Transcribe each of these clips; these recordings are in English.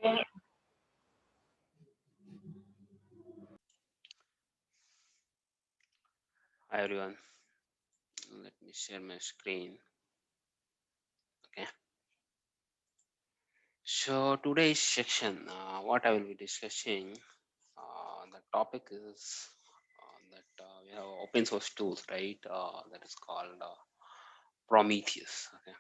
Hi everyone, let me share my screen. Okay, so today's section, what I will be discussing, the topic is that we have open source tools, right? That is called Prometheus. Okay,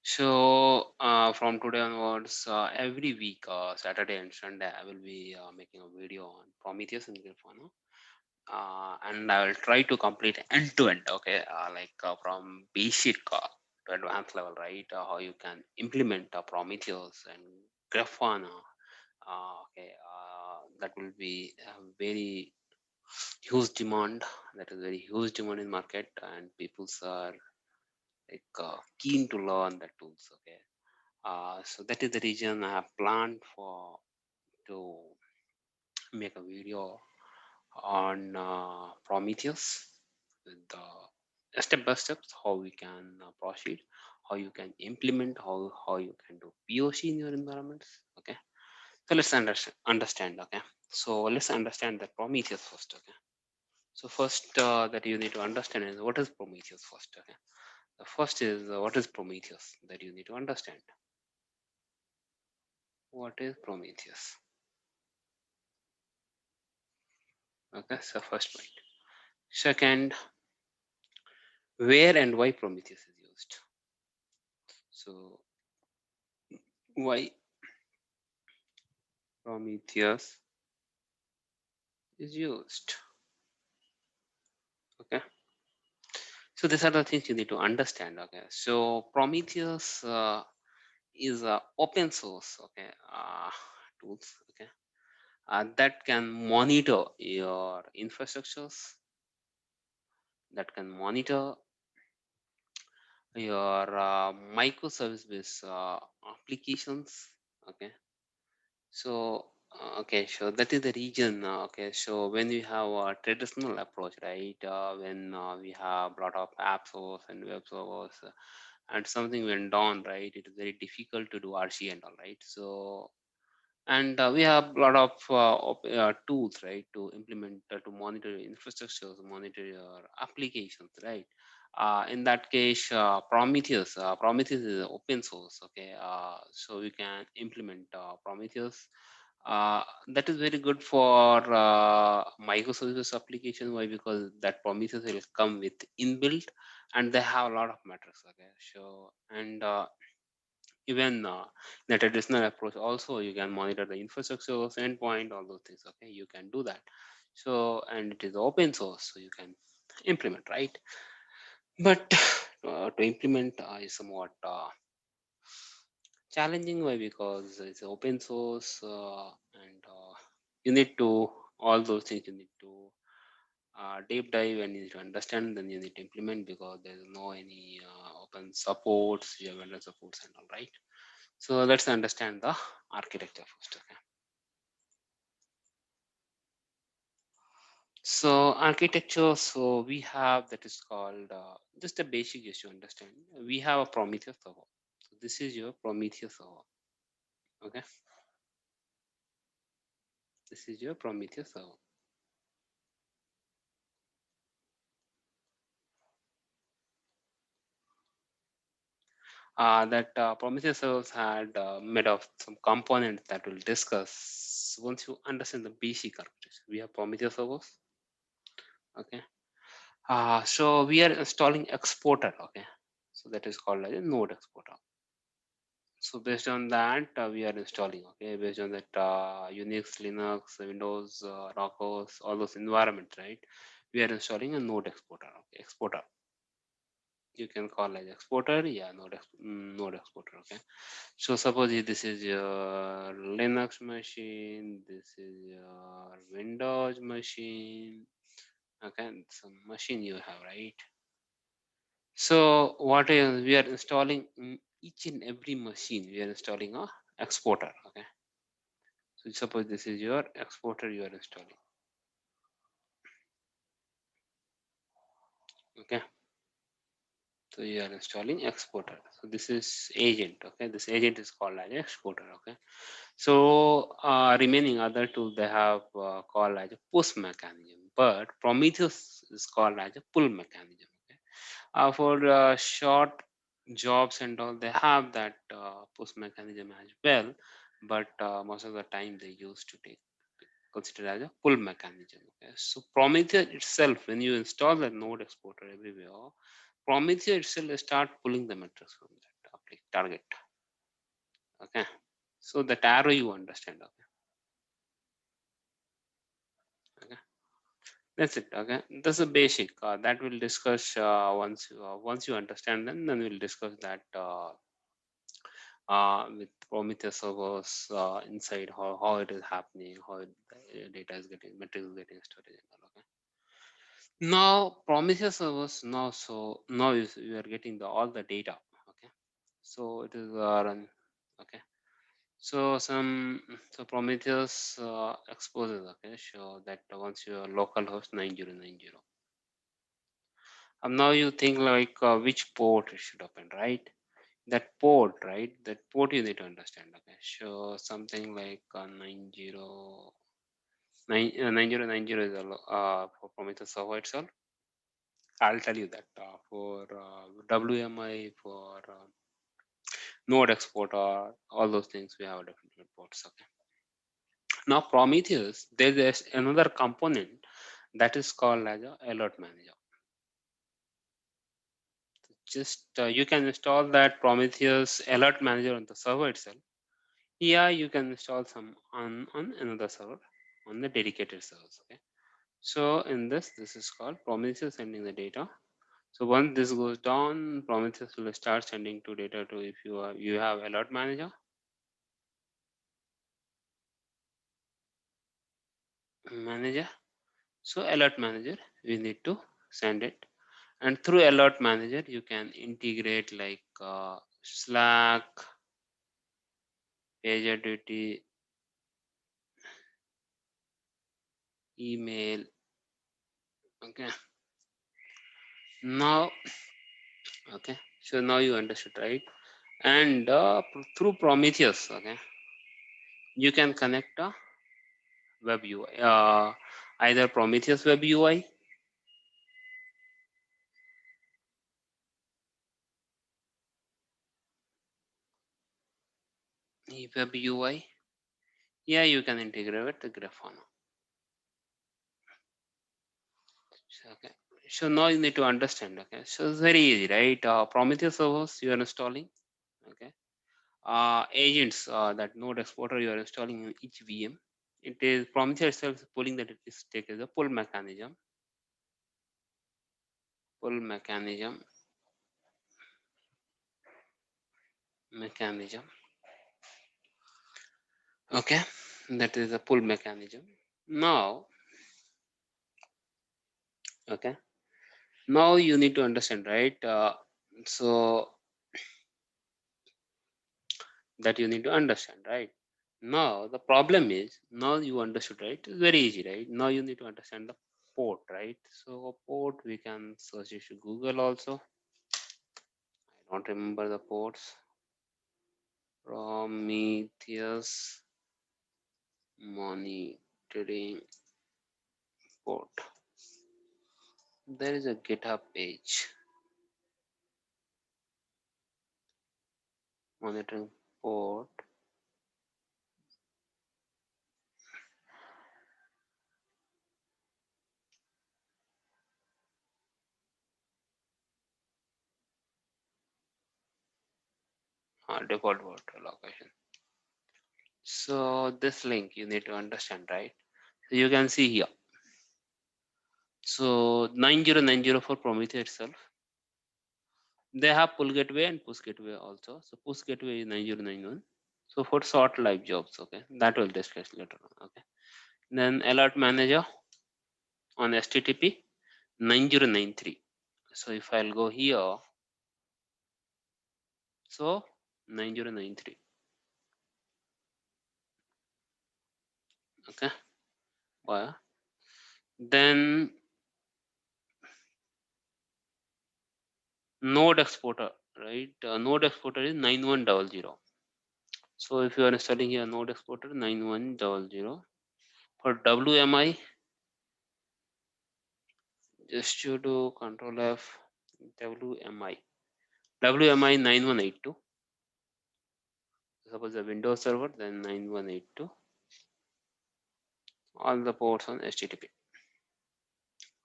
so from today onwards, every week, Saturday and Sunday, I will be making a video on Prometheus and Grafana. And I will try to complete end to end. Okay, from basic to advanced level, right? How you can implement Prometheus and Grafana. That will be a very huge demand. That is very huge demand in market, and people are keen to learn the tools. Okay, so that is the reason I have planned for to make a video on Prometheus with the step by steps how we can proceed, how you can implement, how you can do POC in your environments. Okay, so let's understand. Okay, so let's understand the Prometheus first. Okay, so first that you need to understand is what is Prometheus first. Okay, the first is what is Prometheus that you need to understand. What is Prometheus? Okay, so first point. Second, where and why Prometheus is used. So why Prometheus is used. Okay, so these are the things you need to understand. Okay, so Prometheus is a open source. Okay, tools. Okay, that can monitor your infrastructures, that can monitor your microservice based applications. Okay, so so that is the region. Okay, so when we have a traditional approach, right? When we have a lot of app servers and web servers, and something went down, right? It is very difficult to do RC and all, right? So and we have a lot of tools, right, to implement, to monitor your infrastructures, monitor your applications, right? In that case, Prometheus is open source. Okay, so we can implement Prometheus. That is very good for microservices application. Why? Because that Prometheus will come with inbuilt, and they have a lot of metrics. Okay, so and even the traditional approach also you can monitor the infrastructure endpoint, all those things. Okay, you can do that. So and it is open source, so you can implement, right? But to implement is somewhat challenging. Why? Because it's open source, and you need to all those things you need to deep dive, and you need to understand, then you need to implement, because there is no any open supports, you have vendor supports and all, right? So let's understand the architecture first. Okay, so architecture, so we have that is called just a basic issue to understand. We have a Prometheus server. So this is your Prometheus server. Okay, this is your Prometheus server. That Prometheus servers had made of some components that we'll discuss once you understand the basic architecture. We have Prometheus servers. Okay, so we are installing exporter. Okay, so that is called as a node exporter. So based on that, we are installing. Okay, based on that, Unix, Linux, Windows, Rockos, all those environments, right? We are installing a node exporter. Okay, exporter. You can call as exporter. Yeah, node exporter. Okay. So suppose if this is your Linux machine, this is your Windows machine. Okay, some machine you have, right? So what is we are installing in each and every machine? We are installing a exporter. Okay. So suppose this is your exporter you are installing. Okay. So you are installing exporter. So this is agent. Okay, this agent is called as exporter. Okay, so remaining other two they have called as a push mechanism, but Prometheus is called as a pull mechanism. Okay, for short jobs and all, they have that push mechanism as well, but most of the time they used to take considered as a pull mechanism. Okay, so Prometheus itself, when you install the node exporter everywhere, Prometheus itself start pulling the metrics from that target. Okay, so that arrow you understand. Okay, okay, that's it. Okay, that's a basic. That we'll discuss once you understand them. Then we'll discuss that with Prometheus servers inside how it is happening, how data is getting, metrics is getting stored. And all, okay. Now Prometheus servers now you are getting all the data. Okay, so it is run. Okay, so Prometheus exposes. Okay, show that once your localhost 9090. And now you think like which port it should open, right? That port, right? That port you need to understand. Okay, so something like 9090 is for Prometheus server itself. I'll tell you that for WMI, for node export, or all those things, we have different ports. Okay. Now Prometheus, there's another component that is called as a alert manager. Just you can install that Prometheus alert manager on the server itself. Yeah, you can install some on another server, on the dedicated servers. Okay. So in this is called Prometheus sending the data. So once this goes down, Prometheus will start sending to data to, if you have alert manager. So alert manager, we need to send it, and through alert manager you can integrate like Slack, PagerDuty, email. Okay. Now, okay. So now you understood, right? And through Prometheus, okay, you can connect a web UI, either Prometheus web UI, web UI. Yeah, you can integrate with Grafana. So, okay. So now you need to understand. Okay. So it's very easy, right? Prometheus servers you are installing. Okay. Agents, that node exporter you are installing in each VM. It is Prometheus itself is pulling that, it is take as a pull mechanism. Pull mechanism. Okay. That is a pull mechanism. Now, okay. Now you need to understand, right? So that you need to understand, right? Now the problem is, now you understood, right? It's very easy, right? Now you need to understand the port, right? So port we can search it to Google also. I don't remember the ports. Prometheus monitoring port. There is a GitHub page. Monitoring port. Default port location. So this link you need to understand, right? So you can see here. So 9090 for Prometheus itself. They have pull gateway and push gateway also. So push gateway is 9091. So for short live jobs, okay, that will discuss later on. Okay. Then alert manager on HTTP 9093. So if I'll go here, so 9093. Okay. Well, then node exporter, right? Node exporter is 9100. So if you are installing here node exporter 9100 for WMI, just you do control F, WMI 9182. Suppose a Windows server, then 9182. All the ports on HTTP.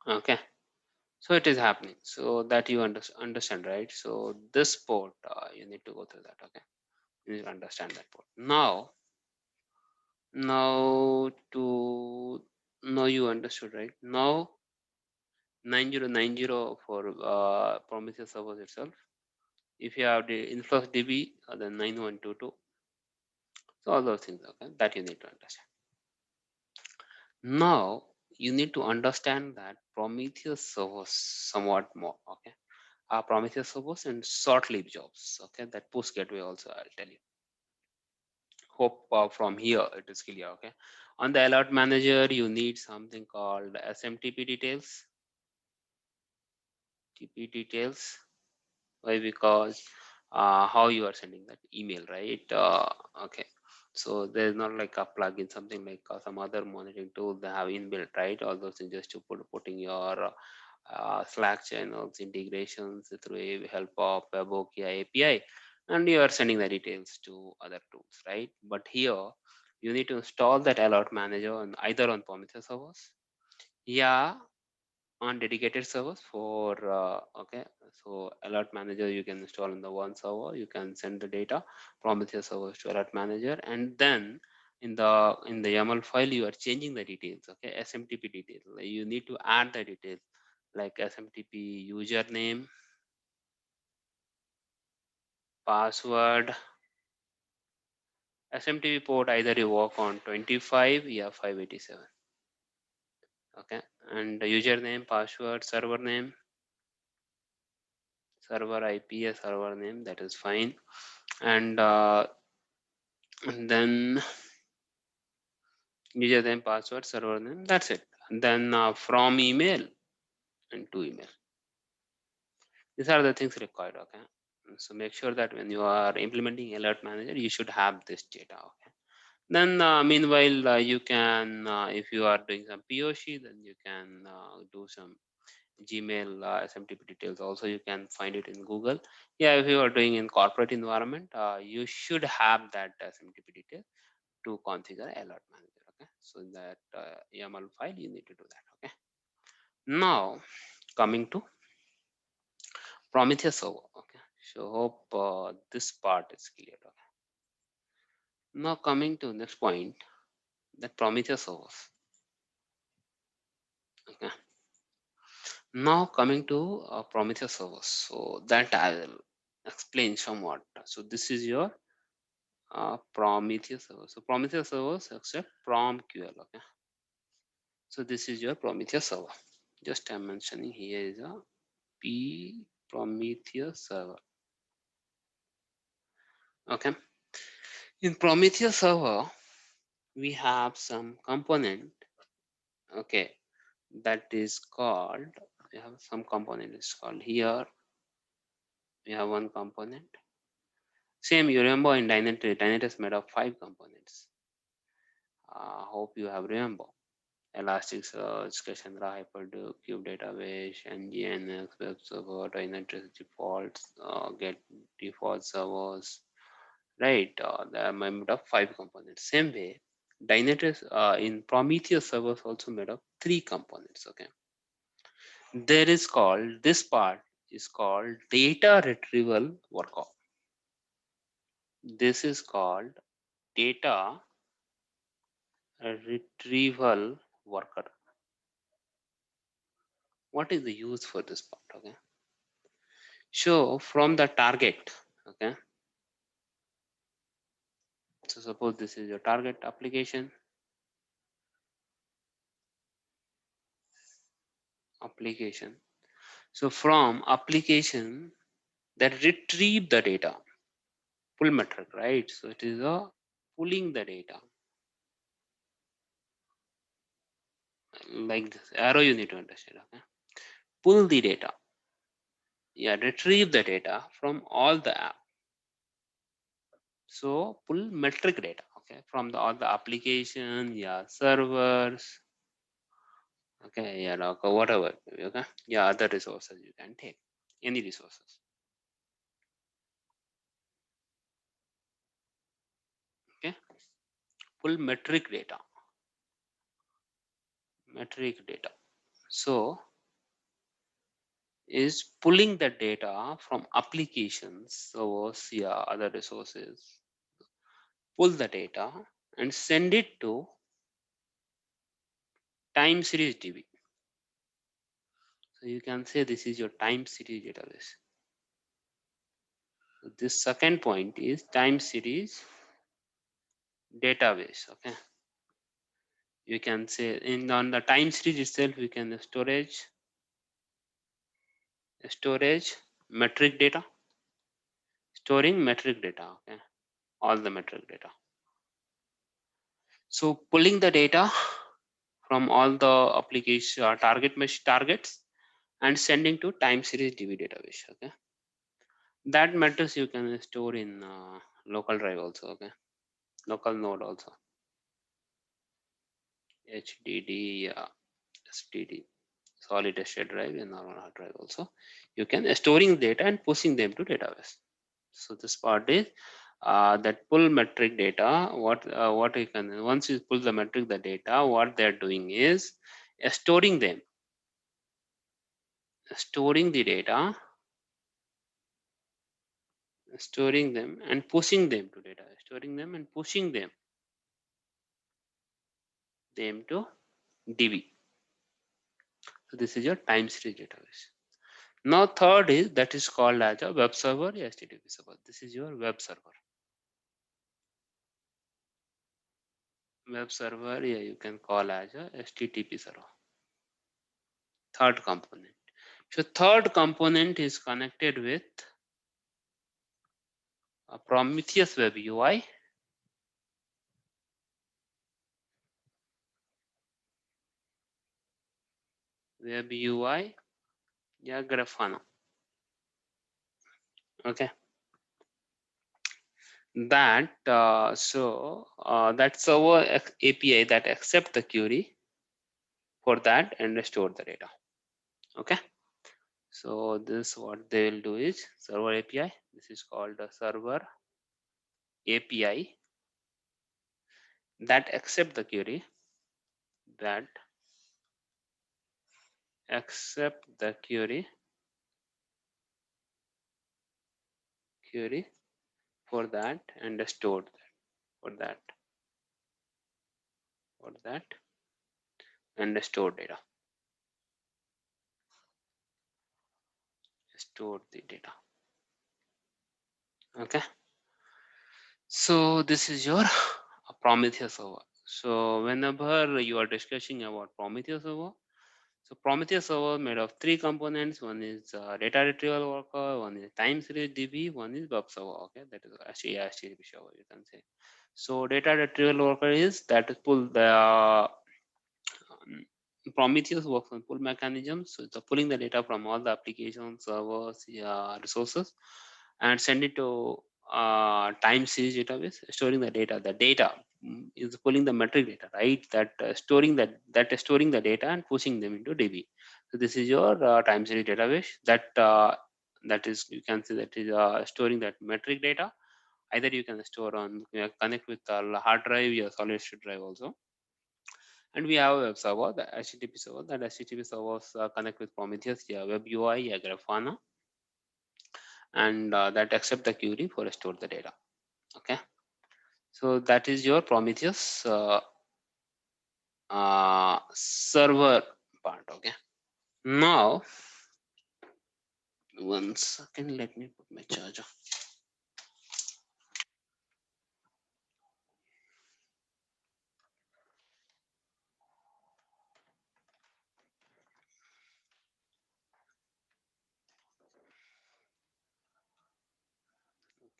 Okay, so it is happening. So that you understand, right? So this port, you need to go through that. Okay, you need to understand that port. Now you understood, right? Now 9090 for Prometheus servers itself. If you have the InfluxDB, then 9122. So all those things, okay, that you need to understand. Now you need to understand that Prometheus servers somewhat more. Okay, Prometheus servers and short-lived jobs. Okay, that push gateway also I'll tell you. Hope from here it is clear. Okay, on the alert manager you need something called SMTP details. TP details. Why? Because how you are sending that email, right? Okay, so there's not like a plugin, something like some other monitoring tool they have inbuilt, right? All those things just to putting your Slack channels integrations through a help of Webokia API, and you are sending the details to other tools, right? But here you need to install that alert manager on either on Prometheus servers, yeah, on dedicated servers for okay. So alert manager you can install in the one server, you can send the data Prometheus servers to alert manager, and then in the YAML file you are changing the details. Okay, SMTP details, you need to add the details like SMTP username, password, SMTP port, either you work on 25 or 587. Okay, and the username, password, server name, server IP, a server name, that is fine. And then username, password, server name, that's it. And then from email and to email, these are the things required. Okay, so make sure that when you are implementing alert manager you should have this data. Okay, then meanwhile you can if you are doing some POC, then you can do some Gmail SMTP details also. You can find it in Google. Yeah, if you are doing in corporate environment, you should have that SMTP detail to configure alert manager. Okay, so in that YAML file you need to do that. Okay, now coming to Prometheus server. Okay, so hope this part is clear. Okay, now coming to next point, that Prometheus servers. Okay, now coming to Prometheus servers, so that I will explain somewhat. So this is your Prometheus server. So Prometheus servers accept PromQL. Okay, so this is your Prometheus server. Just I'm mentioning here is a Prometheus server. Okay, in Prometheus server we have some component. Okay, that is called, we have some component is called here. We have one component. Same, you remember in Dynatrace is made of 5 components. Hope you have remember. Elasticsearch, Cassandra, Hyperduke, Cube Database, NGINX, Web Server, Dynatrace defaults, get default servers, right? They are made of 5 components. Same way, Dynatrace in Prometheus servers also made of 3 components. Okay, there is called, this part is called data retrieval worker. This is called data retrieval worker. What is the use for this part? Okay, so from the target, okay, so suppose this is your target application, so from application that retrieve the data, pull method, right? So it is a pulling the data, like this arrow you need to understand. Okay, pull the data yeah, retrieve the data from all the app. So pull metric data, okay, from all the application, yeah, servers, okay, yeah, like whatever, okay, yeah, other resources you can take, any resources, okay, pull metric data, metric data. So is pulling the data from applications, servers, yeah, other resources, pull the data and send it to time series DB. So you can say this is your time series database. So this second point is time series database. Okay, you can say in on the time series itself, we can storage metric data, storing metric data. Okay, all the metric data. So pulling the data from all the application targets and sending to time series DB database. Okay, that matters you can store in local drive also. Okay, local node also, HDD, STD, solid state drive and normal hard drive also. You can storing data and pushing them to database. So this part is that pull metric data. What you can, once you pull the metric the data, what they are doing is storing them, storing the data, storing them and pushing them to data, storing them and pushing them to DB. So this is your time series database. Now third is that is called as a web server, HTTP server. This is your web server. Web server, yeah, you can call as a HTTP server. Third component. So third component is connected with a Prometheus web UI, yeah, Grafana. Okay, that that server API that accept the query for that and store the data. Okay, so this what they will do is server API. This is called a server API that accept the query, that accept the query for that and store that for that for that and store data, store the data. Okay, so this is your Prometheus server. So whenever you are discussing about Prometheus server, so Prometheus server made of three components. One is data retrieval worker, one is time series DB, one is web server. Okay, that is actually HTTP server, you can say. So data retrieval worker is that is pull the Prometheus works on pull mechanisms. So it's pulling the data from all the applications, servers, resources, and send it to time series database, storing the data. The data is pulling the metric data, right? That storing the data and pushing them into DB. So this is your time series database. That is, you can say, that is storing that metric data. Either you can store on connect with the hard drive, your solid state drive also. And we have a web server, the HTTP server. That HTTP servers connect with Prometheus, yeah, web UI, yeah, Grafana, and that accept the query for store the data. Okay, so that is your Prometheus server part. Okay, now one second, let me put my charger.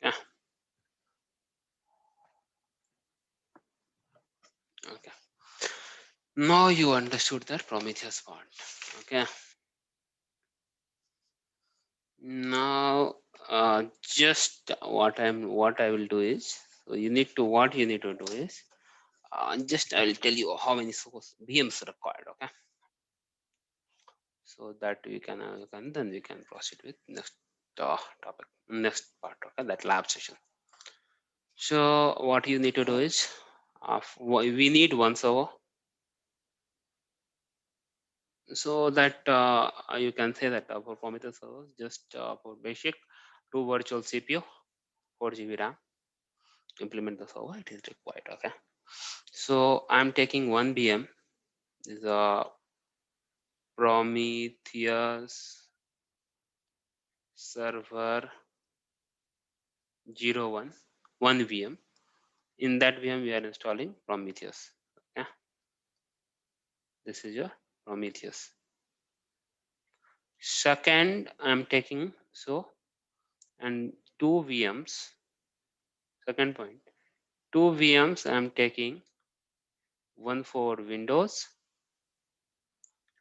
Yeah, okay. Now you understood that Prometheus part. Okay. Now, just what I will do is, so what you need to do is, just I will tell you how many source VMs required. Okay, so that we can, then we can proceed with next topic, next part. Okay, that lab session. So what you need to do is, we need one server, so that you can say that for Prometheus servers, just for basic 2 virtual CPU, 4 GB RAM, implement the server, it is required. Okay, so I'm taking one VM, is a Prometheus server 01, one VM. In that VM we are installing Prometheus. Okay, this is your Prometheus. Second, I'm taking and 2 VMs. Second point, 2 VMs I'm taking, one for Windows,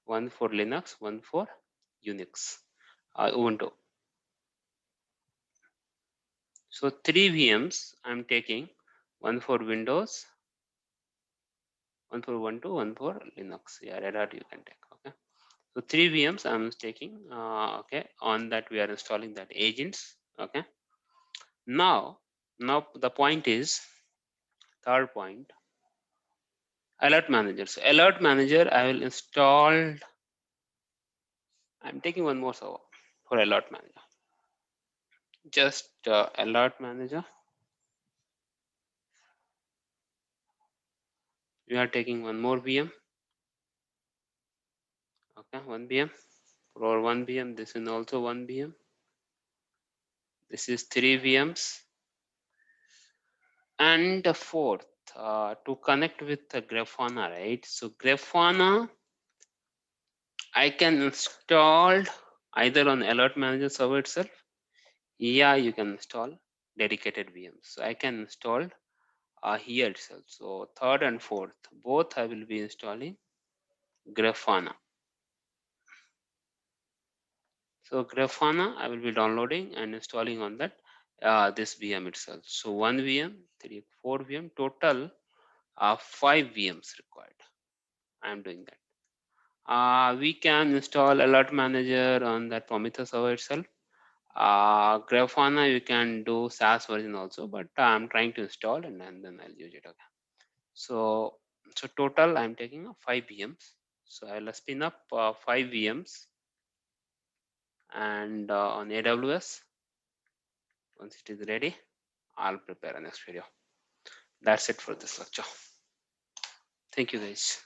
one for Linux, one for Unix, Ubuntu. So 3 VMs I'm taking, one for Windows, one for Ubuntu, one for Linux. Yeah, Red Hat you can take. Okay. So 3 VMs I'm taking. Okay. On that we are installing that agents. Okay. Now the point is, third point, alert manager. So alert manager I will install. I'm taking one more server for alert manager. Just alert manager. We are taking one more VM. Okay, one VM. For one VM, this is also one VM. This is 3 VMs. And the fourth, to connect with the Grafana, right? So Grafana, I can install either on alert manager server itself. Yeah, you can install dedicated VMs. So I can install here itself. So third and fourth, both I will be installing Grafana. So Grafana I will be downloading and installing on that this VM itself. So one VM, 4 VM, total 5 VMs required. I am doing that. We can install alert manager on that Prometheus server itself. Grafana you can do SaaS version also, but I'm trying to install and then I'll use it. Okay. So total I'm taking 5 VMs. So I'll spin up 5 VMs and on AWS. Once it is ready, I'll prepare a next video. That's it for this lecture. Thank you guys.